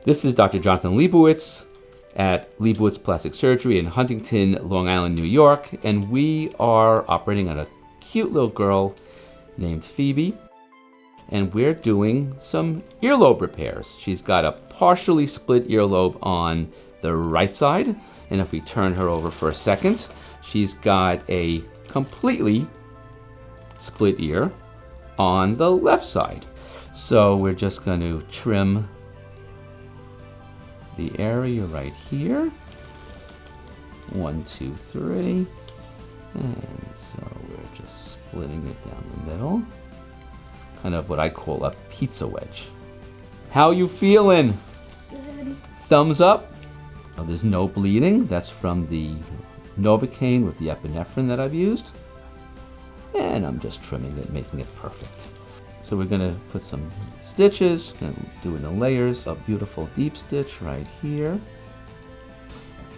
This is Dr. Jonathan Lebowitz at Lebowitz Plastic Surgery in Huntington, Long Island, New York, and we are operating on a cute little girl named Phoebe, and we're doing some earlobe repairs. She's got a partially split earlobe on the right side, and if we turn her over for a second, she's got a completely split ear on the left side. So we're just going to trim the area right here. 1, 2, 3. And so we're just splitting it down the middle. Kind of what I call a pizza wedge. How you feeling? Good. Thumbs up. Oh, there's no bleeding. That's from the Novocaine with the epinephrine that I've used. And I'm just trimming it, making it perfect. So we're going to put some stitches, and do in the layers, a beautiful deep stitch right here.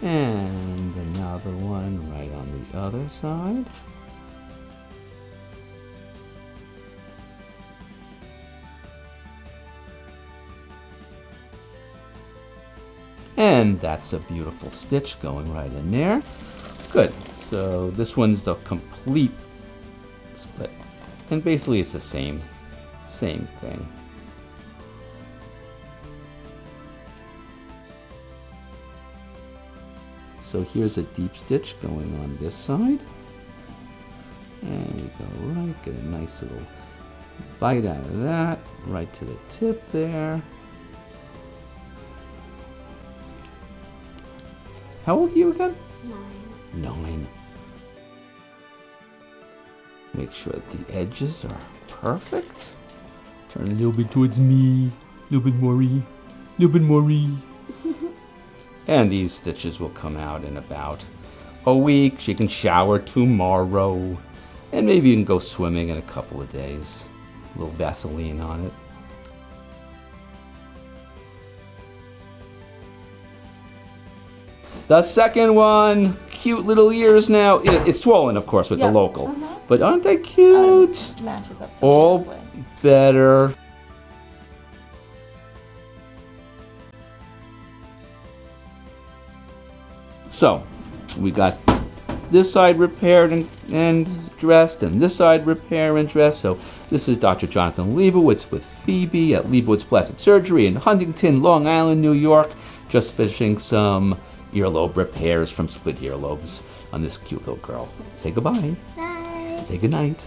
And another one right on the other side. And that's a beautiful stitch going right in there. Good. So this one's the complete split. And basically it's the same thing. So here's a deep stitch going on this side. And we go right, get a nice little bite out of that, right to the tip there. How old are you again? 9. Make sure that the edges are perfect. Turn a little bit towards me, a little bit more, And these stitches will come out in about a week. She can shower tomorrow. And maybe you can go swimming in a couple of days. A little Vaseline on it. The second one, cute little ears now. It's swollen, of course, with the local. But aren't they cute? Matches up so All beautifully. better. So, we got this side repaired and dressed, and this side repaired and dressed. So, this is Dr. Jonathan Lebowitz with Phoebe at Lebowitz Plastic Surgery in Huntington, Long Island, New York. Just finishing some earlobe repairs from split earlobes on this cute little girl. Say goodbye. Bye. Say goodnight.